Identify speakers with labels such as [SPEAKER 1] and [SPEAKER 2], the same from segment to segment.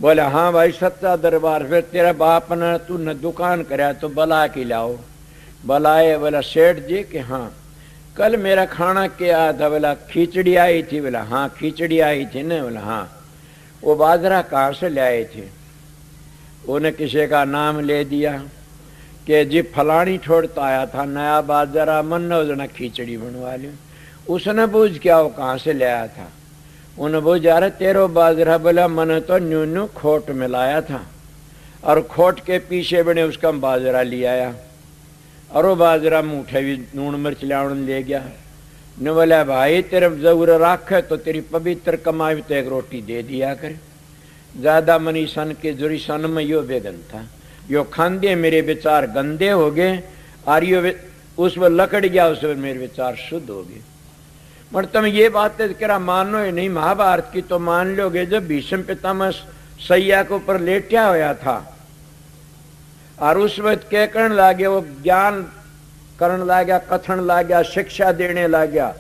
[SPEAKER 1] बोले हाँ भाई सच्चा दरबार। फिर तेरा बाप ने तू न दुकान कराया तो बला के लाओ। बुलाए। बोला सेठ जी कि हाँ कल मेरा खाना क्या था? बोला खिचड़ी आई थी। बोला हाँ खिचड़ी आई थी ना? बोला हाँ। वो बाजरा कहाँ से ले आए थे? उन्हें किसी का नाम ले दिया कि जी फलानी छोड़ता आया था नया बाजरा, मन ने खिचड़ी बनवा ली। उसने पूछ क्या वो कहाँ से ले आया था? उन्हें पूछ जा रहे तेरो बाजरा। बोला मैंने तो न्यू न्यू खोट मिलाया था और खोट के पीछे बने उसका बाजरा ले आया और वो बाजरा मुठे भी नून मिर्च लाउन ले गया। ने बोला भाई तेरे जरूर राखे तो तेरी पवित्र कमाई तो एक रोटी दे दिया करे। ज्यादा मनी सन के जुरी सन में यो बेगन था, यो खांदे मेरे विचार गंदे हो गए और यो उस पर लकड़ गया, उस पर मेरे विचार शुद्ध हो गए। मगर तुम ये बातें करा मानो ही नहीं, महाभारत की तो मान लोगे। जब भीष्म पितामह सैया के ऊपर लेटा होया था और उस वक्त क्या करने लगे, वो ज्ञान करने लग गया, कथन लग गया, शिक्षा देने लग गया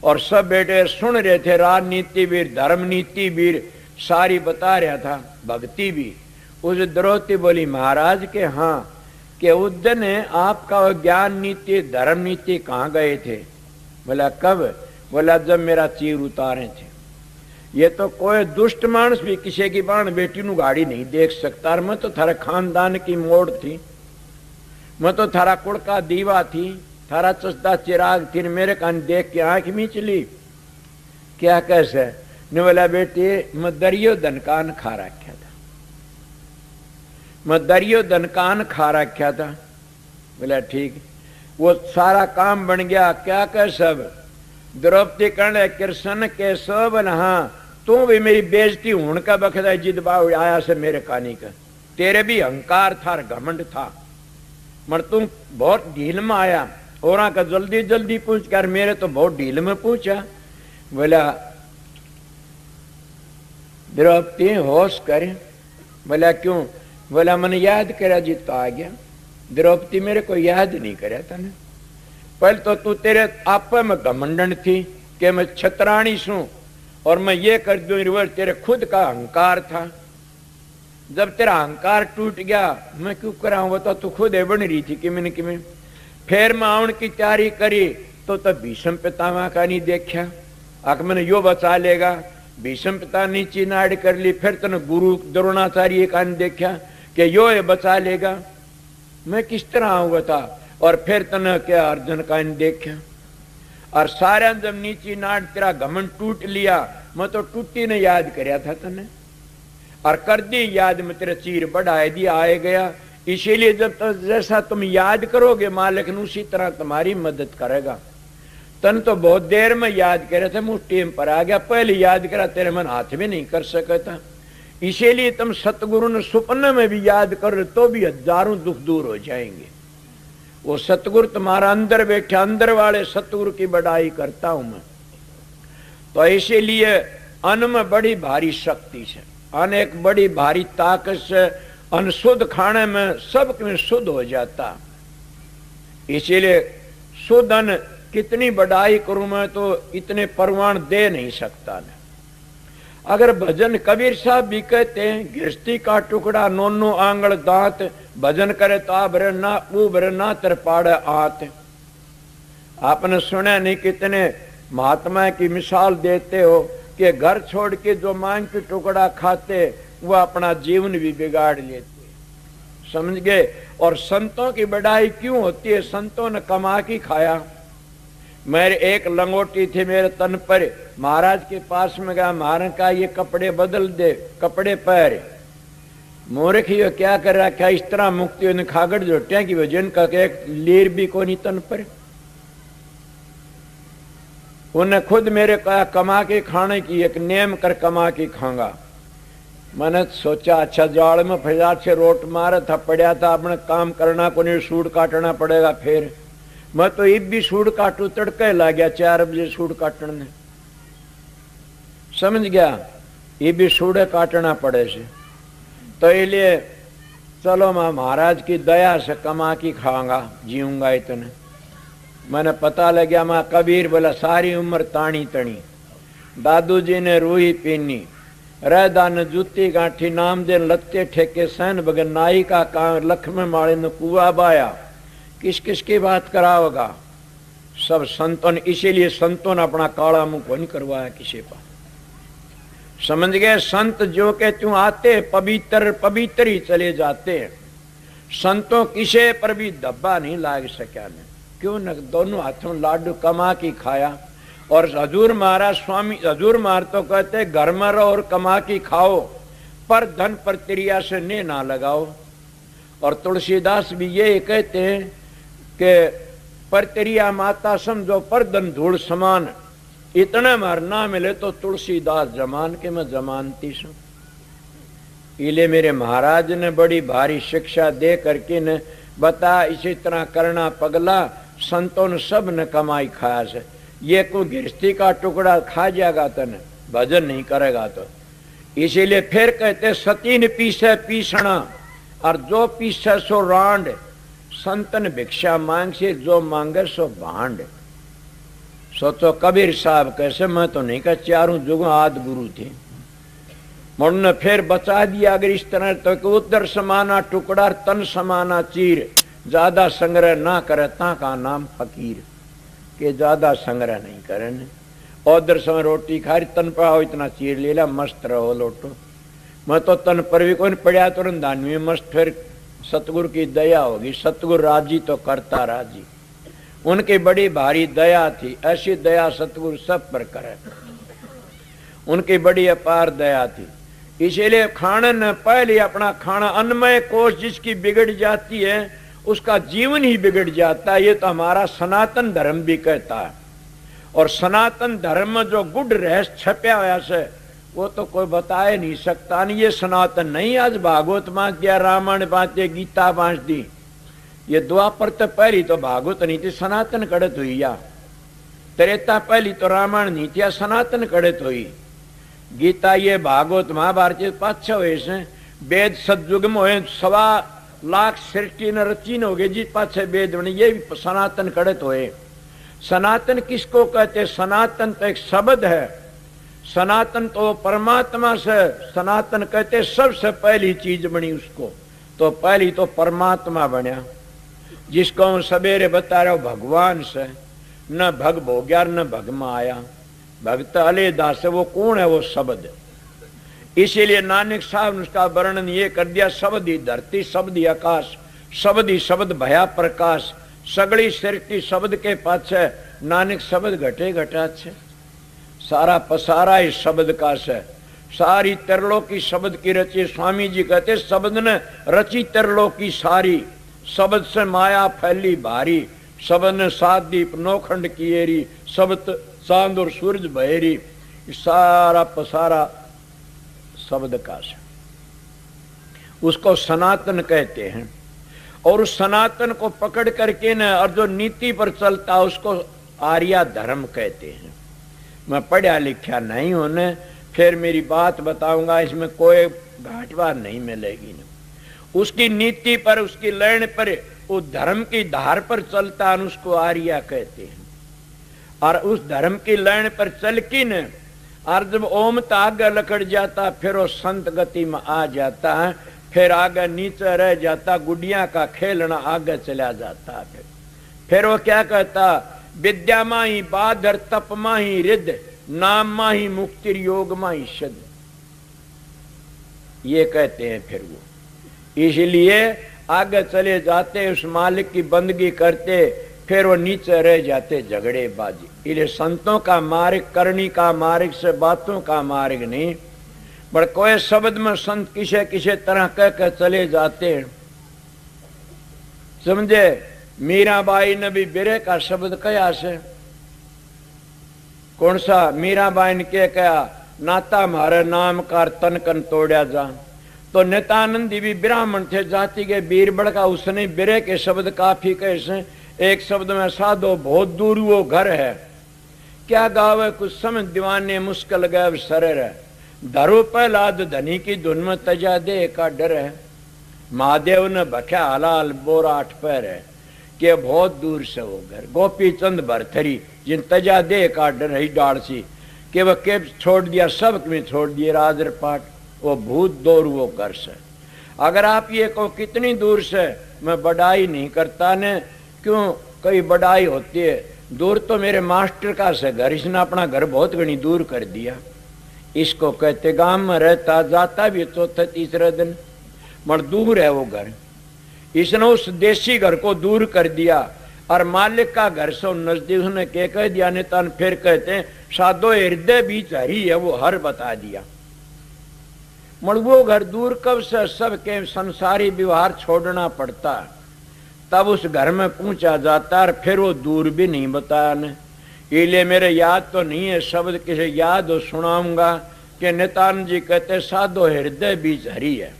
[SPEAKER 1] और सब बेटे सुन रहे थे। राजनीति भी, धर्म नीति भी सारी बता रहा था, भक्ति भी। उस द्रौपदी बोली महाराज के हाँ कि उस दिन आपका वो ज्ञान नीति धर्म नीति कहाँ गए थे? बोला कब? बोला जब मेरा चीर उतारे थे। ये तो कोई दुष्ट मानस भी किसी की बाण बेटी नु गाड़ी नहीं देख सकता। मैं तो थारा खानदान की मोड़ थी, मैं तो थारा कुड़ का दीवा थी, थारा चसदा चिराग थी, मेरे कान देख के आंख में चली क्या कैसे? ने बोला बेटी मैं दरियो दनकान खा रखा था, मैं दरियो दनकान खा रखा था। बोला ठीक। वो सारा काम बन गया क्या कह सब? द्रौपदी कहने कृष्ण के सब हाँ तू भी मेरी बेइज्जती होने का बखदा जिद बाव आया से मेरे कानी का। तेरे भी अहंकार था घमंड था, मगर तुम बहुत ढील में आया और का जल्दी जल्दी पूछ कर मेरे तो बहुत ढील में पूछा। बोला द्रौपदी होश करे। बोला क्यों? बोला मैंने याद करा जी तो आ गया। द्रौपदी मेरे को याद नहीं करा था ना। पहले तो तू तेरे आप में घमंडन थी कि मैं छतरानी सूं और मैं ये कर दूं, रिवर्स तेरे खुद का अहंकार था। जब तेरा अहंकार टूट गया मैं क्यों कराऊं? वो तो तू खुद है बन रही थी किमें किमें। फिर मैं आउन की तैयारी करी तो तब भीष्म पितामह का नहीं देखा, आख मैंने यो बचा लेगा। भीष्म पिता नीचे नाड़ कर ली। फिर तने गुरु द्रोणाचार्य का नहीं देखा कि यो ये बचा लेगा। मैं किस तरह आऊंगा था? और फिर तने क्या अर्जुन का नहीं देखा। और सारा जब नीचे नाड़ तेरा घमंड टूट लिया, मैं तो टूटी ने याद करया था तने और कर दी याद में तेरे चीर बढ़ाए दिया आए गया। इसीलिए जब तो जैसा तुम याद करोगे मालिक ने उसी तरह तुम्हारी मदद करेगा। तन तो बहुत देर में याद करे थे, मुझ टेम पर आ गया। पहले याद करा तेरे मन हाथ में नहीं कर सका था। इसीलिए तुम सतगुरु ने सपने में भी याद करो तो भी हजारों दुख दूर हो जाएंगे। वो सतगुरु तुम्हारा अंदर बैठे, अंदर वाले सतगुरु की बड़ाई करता हूं मैं। तो इसीलिए अन्न में बड़ी भारी शक्ति है, अन्न एक बड़ी भारी ताकत से। अन्न शुद्ध खाने में सब में शुद्ध हो जाता। इसीलिए शुद्ध अन्न कितनी बड़ाई करूं मैं तो इतने परवान दे नहीं सकता न। अगर भजन कबीर साहब भी कहते हैं गृहस्थी का टुकड़ा नोनो आंगल दांत, भजन करे तो आभरे ना उभरे ना तरपाड़े आत। आपने सुना नहीं कितने महात्मा की मिसाल देते हो कि घर छोड़ के जो मांग के टुकड़ा खाते वो अपना जीवन भी बिगाड़ लेते, समझ गए। और संतों की बढ़ाई क्यों होती है? संतों ने कमा के खाया। मेरे एक लंगोटी थी मेरे तन पर, महाराज के पास में गया, महाराज का ये कपड़े बदल दे, कपड़े पहरे। मूर्ख ये क्या कर रहा, क्या इस तरह मुक्ति ने खागड़ जोटिया की वजन का एक लीर भी को नहीं तन पर। उन्हें खुद मेरे कहा कमा के खाने की एक नेम कर कमा के खाऊंगा। मैंने सोचा अच्छा जाड़ में फजार से रोट मारा था, पड़ा था, अपने काम करना को नहीं, सूट काटना पड़ेगा। फिर मैं तो इब भी सूट काटू, तड़के ला गया 4 बजे सूट काटने, समझ गया। ये भी सूड़े काटना पड़े से। तो इसलिए चलो मैं महाराज की दया से कमा की खाऊंगा, जीऊंगा इतने। मैंने पता लग गया मैं कबीर बोला सारी उम्र तानी तणी। दादू जी ने रूही पीनी, रहदान जूती गांठी नाम देन लत्ते ठेके सहन बगन नाई का कां लक्ष्मण माले न कुआ बाया। किस किस की बात कराओगा? सब संतों ने, इसीलिए संतों ने अपना काला मुंह को नहीं करवाया किसी पर। समझ गए? संत जो के त्यों आते पवित्र पवित्र ही चले जाते हैं। संतों किसे पर भी धब्बा नहीं लाग सका ने। क्यों न? दोनों हाथों लाडू कमा की खाया। और हजूर महाराज स्वामी हजूर महाराज तो कहते घर में रहो और कमा की खाओ, पर धन पर त्रिया से ने ना लगाओ। और तुलसीदास भी ये कहते हैं कि पर त्रिया माता समझो पर धन धूल समान। इतना मार ना मिले तो तुलसीदास जमान के मैं जमानती सू। इले मेरे महाराज ने बड़ी भारी शिक्षा दे करके ने बता इसी तरह करना पगला। संतों ने सब ने कमाई खाया से। ये कोई गृहस्थी का टुकड़ा खा जाएगा तो न भजन नहीं करेगा तो। इसीलिए फिर कहते सती ने पीसे पीसना और जो पीसे सो रांड। संतन भिक्षा मांग से जो मांगे सो भांड। सोचो कबीर साहब कैसे, मैं तो नहीं कह चारों जुग आद गुरु थे। उन्होंने फिर बचा दिया अगर इस तरह तो उधर समाना टुकड़ा तन समाना चीर। ज्यादा संग्रह ना करे ता का नाम फकीर। के ज्यादा संग्रह नहीं करे। उधर समय रोटी खा रही तन पाओ इतना चीर ले ला मस्त रहो लोटो। मैं तो तन पर भी कोई पड़ा तो दानवी मस्त। फिर सतगुरु की दया होगी। सतगुरु राजी तो करता राजी। उनकी बड़ी भारी दया थी। ऐसी दया सतगुरु सब पर करे। उनकी बड़ी अपार दया थी। इसीलिए खाने न पहले अपना खाना अन्नमय कोष जिसकी बिगड़ जाती है उसका जीवन ही बिगड़ जाता है। ये तो हमारा सनातन धर्म भी कहता है। और सनातन धर्म में जो गुड रहस्य छपया हुआ से वो तो कोई बता नहीं सकता। नहीं ये सनातन नहीं। आज भागवत बांट दिया, रामायण बांट दिया, गीता बांट दी। ये द्वापर तो पहली तो भागवत नहीं थी, सनातन कड़त हुई। या त्रेता पहली तो रामायण नहीं थी, सनातन कड़त हुई। गीता ये भागवत महाभारत पाछा हुए से वेद सतयुग में हुए 1.25 लाख सृष्टि न रची न हो गए जी पाछे वेद बने। ये भी सनातन कड़त हुए। सनातन किसको कहते? सनातन तो एक शब्द है। सनातन तो परमात्मा से सनातन कहते। सबसे पहली चीज बनी उसको तो पहली तो परमात्मा बना। जिसको हम सवेरे बता रहे हो भगवान से न भग भोग्या न भग में आया। भक्त अलेदास है वो कौन है? वो शब्द। इसीलिए नानक साहब ने उसका वर्णन ये कर दिया। शब्द ही धरती, शब्द ही आकाश, शब्द ही शब्द भया प्रकाश। सगड़ी सृष्टि शब्द के पाछे। नानक शब्द घटे घटा छे। सारा पसारा इस शब्द का से। सारी त्रिलोकी शब्द की रची। स्वामी जी कहते शब्द ने रची त्रिलोकी सारी। शब्द से माया फैली भारी। शब्द ने 7 दीप नौखंड किएरी। शब्द चांद और सूरज बहेरी। सारा पसारा शब्द का से। उसको सनातन कहते हैं। और उस सनातन को पकड़ करके न और जो नीति पर चलता उसको आर्या धर्म कहते हैं। मैं पढ़ा लिखा नहीं हूं न, फिर मेरी बात बताऊंगा, इसमें कोई घाटवार नहीं मिलेगी न। उसकी नीति पर उसकी लैंड पर उस धर्म की धार पर चलता है उसको आर्या कहते हैं। और उस धर्म की लैंड पर चल की न और जब ओम तो आगे लकड़ जाता फिर वो संत गति में आ जाता है। फिर आगे नीचे रह जाता। गुडिया का खेलना आगे चला जाता। फिर वो क्या कहता? विद्या माही बाधर तप माही रिद्ध नाम माही मुक्ति योग माही सिद्ध। ये कहते हैं फिर वो। इसलिए आगे चले जाते उस मालिक की बंदगी करते। फिर वो नीचे रह जाते झगड़ेबाजी। इसलिए संतों का मार्ग करनी का मार्ग से बातों का मार्ग नहीं। पर कोई शब्द में संत किसे किसे तरह कह कर चले जाते हैं। समझे? मीराबाई ने भी बिरे का शब्द कया से। कौन सा? मीराबाई ने क्या कहा? नाता मारे नाम का तन कन तोड़ा जा। तो नित्यानंदी भी ब्राह्मण थे, जाति के बीरबल का। उसने बिरे के शब्द काफी कैसे। एक शब्द में साधो बहुत दूर वो घर है। क्या गावे कुछ समझ दीवाने मुश्किल गए शरर है। धरो पहलाद धनी की धुन में तजा दे का डर है। महादेव ने भख्या हलाल बोरा 8 पैर है कि बहुत दूर से वो घर। गोपी चंद भरथरी जिन तजा दे का डर है डाल सी कि वह के छोड़ दिया, सब में छोड़ दिए राजर पाठ, वो भूत दूर वो घर से। अगर आप ये कहो कितनी दूर से, मैं बढ़ाई नहीं करता ने, क्यों कई बढ़ाई होती है, दूर तो मेरे मास्टर का से घर, इसने अपना घर बहुत घनी दूर कर दिया। इसको कहते गांव में रहता जाता भी चौथे तीसरे दिन, मगर दूर है वो घर। इसने उस देसी घर को दूर कर दिया और मालिक का घर से नजदीक उसने क्या कह दिया ने तन, फिर कहते हैं साधो हृदय बीच हरी है, वो हर बता दिया। मगर वो घर दूर कब से, सबके संसारी व्यवहार छोड़ना पड़ता, तब उस घर में पहुंचा जाता, और फिर वो दूर भी नहीं बताया ने। इसलिए मेरे याद तो नहीं है शब्द, किसी याद हो सुनाऊंगा कि नित्यानंद जी कहते साधो हृदय बीच हरी है,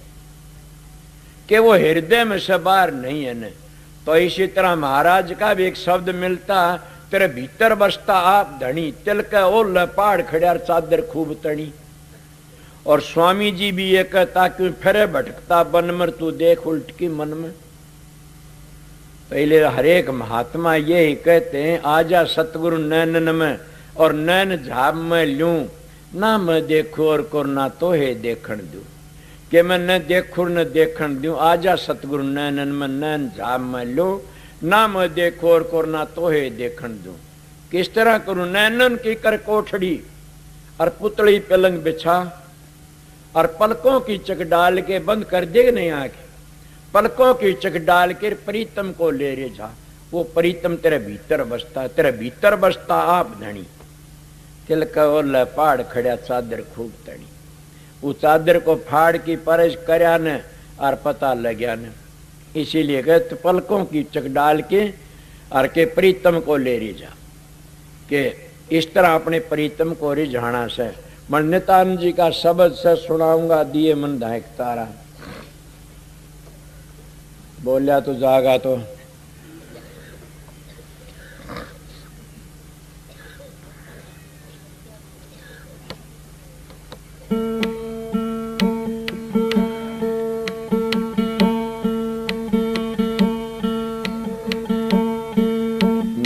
[SPEAKER 1] कि वो हृदय में से बाहर नहीं है ने। तो इसी तरह महाराज का भी एक शब्द मिलता, तेरे भीतर बसता आप धनी, तिल के ओल पहाड़ खड़ियार चादर खूब तणी। और स्वामी जी भी ये कहता कि फिर भटकता बन मर तू देख उल्ट की मन में। पहले हरेक महात्मा ये ही कहते हैं, आजा सतगुरु नैनन में और नैन झाब में लूं, ना मैं देखू और को ना तो है देखण दूं, कि मैं न देखू न देखण दूं। आजा सतगुरु नैनन में नैन झाब में लूं, ना मैं देखू और को ना तो है देखण दूं। किस तरह करूं, नैनन की कर कोठड़ी और पुतली पलंग बिछा, और पलकों की चक डाल के बंद कर दे नहीं आके, पलकों की चक डाल के प्रीतम को ले रे जा। वो प्रीतम तेरे भीतर बसता, तेरे भीतर बसता आप धनी, तिल का ओला पहाड़ खड़ा चादर खूब तड़ी। वो चादर को फाड़ की परस करया ने और पता लग्या ने। इसीलिए गए तो पलकों की चक डाल के और के प्रीतम को ले रे जा, के इस तरह अपने प्रीतम को रिझाना से। मैं नित्यानंद जी का शब्द से सुनाऊंगा, दिए मन धायक तारा। बोलिया तो जागा तो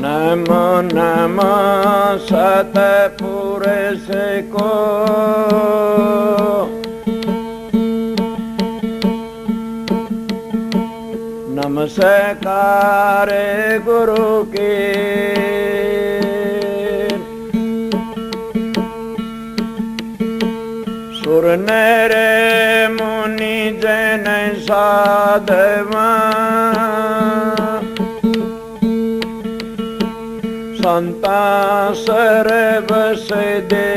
[SPEAKER 1] नमो नमो सतपुरुष को, नमस्कार गुरु के, सुर नर मुनि जन साधवा, संता सर्वस दे,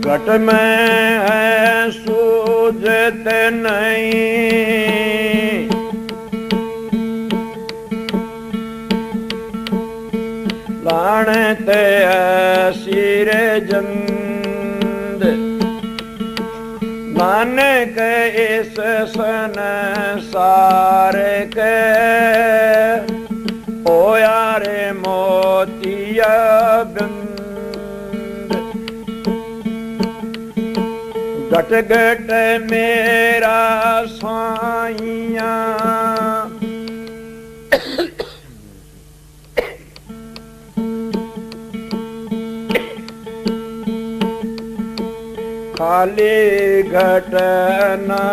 [SPEAKER 1] घट में है सूझत नहीं, लानत सिर जंद, नानक इस संसार के, होया रे मोतिया बिंद। घट घट मेरा साइया, खाली घटना,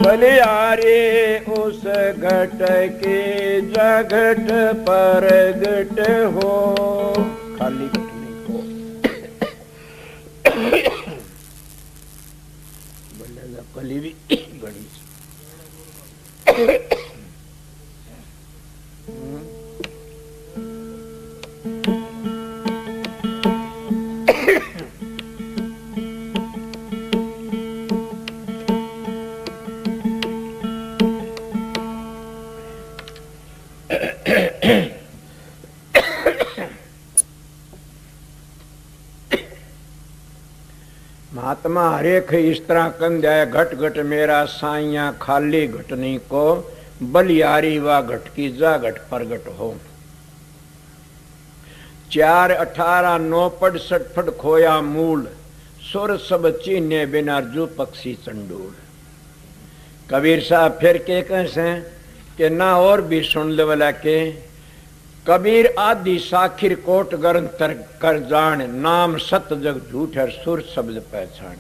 [SPEAKER 1] बलियारे उस घट के जगट पर घट हो, खाली घट नहीं हो। बोलेगा कली भी बड़ी महात्मा हरेक इस तरह कंध्या, घट घट मेरा साइया खाली घटनी को, बलियारी वा घट की जा घट प्रगट हो। 4 18 9 पढ़ 60 खोया मूल सुर सब चीने बिना जो पक्षी चंडूल। कबीर साहब फिर के कैसे कि ना और भी सुन ले वाला के कबीर आदि साखिर कोट गरन तर कर जान नाम सत जग झूठ है सुर शब्द पहचान।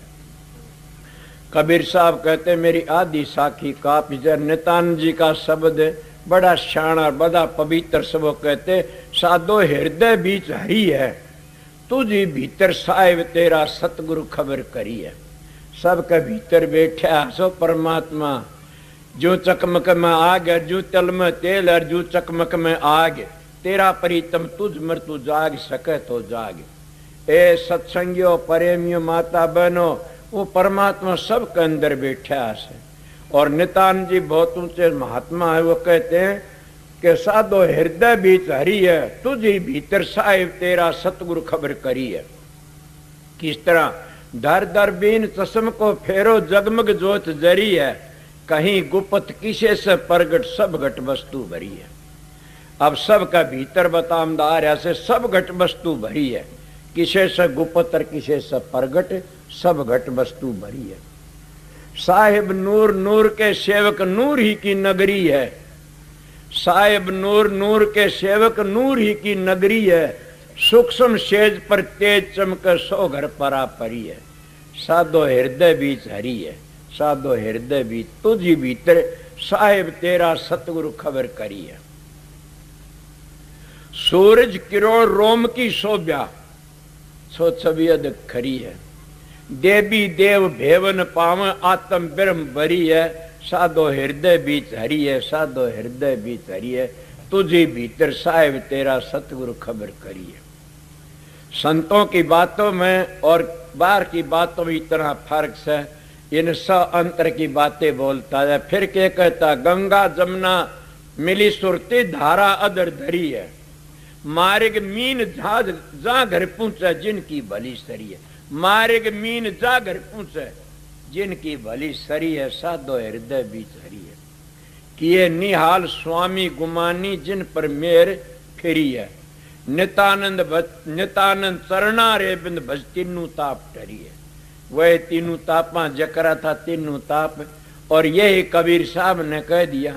[SPEAKER 1] कबीर साहब कहते मेरी आदि साखी का पिजर नितानंद जी का शब्द बड़ा शाना बड़ा पवित्र सब कहते साधो हृदय बीच हरी है तुझी भीतर साहिब तेरा सतगुरु खबर करी है। सबके भीतर बैठा सो परमात्मा जो चकमक में आग है जो तल में तेल है जो चकमक में आग तेरा प्रीतम तुझ मर तू जाग सके तो जाग। ए सत्संगियों प्रेमियों माता बहनों वो परमात्मा सबके अंदर बैठा है। और नितानंद जी बहुत ऊंचे महात्मा है वो कहते हैं कि साधो हृदय बीच हरी है तुझी भीतर साहिब तेरा सतगुरु खबर करी है। किस तरह दर दर बीन चश्म को फेरो जगमग जोत जरी है कहीं गुप्त किसे से प्रगट सब घट वस्तु भरी है। अब सबका भीतर बतामदार ऐसे सब घट वस्तु भरी है किसे से गुप्त और किसे से प्रगट सब घट वस्तु भरी है। साहिब नूर नूर के सेवक नूर ही की नगरी है साहिब नूर नूर के सेवक नूर ही की नगरी है सूक्ष्म सेज पर तेज चमक सो घर परा परी है। साधो हृदय बीच हरी है साधो हृदय बीच तुझी भीतर साहिब तेरा सतगुरु खबर करी है। सूरज किरण रोम की शोभा सो छबियत खरी है देवी देव भेवन पाव आत्म ब्रह्म भरी है साधो हृदय बीच हरी है साधो हृदय बीच हरी है तुझे भीतर साहिब तेरा सतगुरु खबर करी है। संतों की बातों में और बाहर की बातों में इतना फर्क है इन सब अंतर की बातें बोलता है। फिर क्या कहता गंगा जमुना मिली सुरती धारा अदर धरी है मार्ग मीन जहाज जा घर पहुंचा जिनकी भली सरी है मार्ग मीन जा घर पहुंचे जिनकी भली सरी है साधो हृदय बीच हरी है। किए निहाल स्वामी गुमानी जिन पर मेर फिरी है नितानंद चरणा रे बिंद भज तीनू ताप टरी है। वह तीनू तापा जकरा था तीनू ताप और यही कबीर साहब ने कह दिया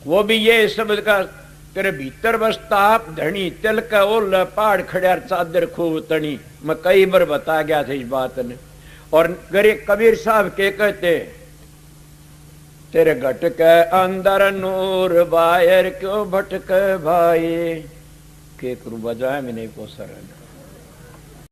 [SPEAKER 1] वो भी ये शब्द का तेरे भीतर बस ताप धनी तिल का ओल पहाड़ खड़ियार चादर खूब तनी मैं कई बार बता गया था इस बात ने। और गरे कबीर साहब के कहते तेरे घट के अंदर नूर बाहर क्यों भटक भाई के करू बजाय में नहीं को सरन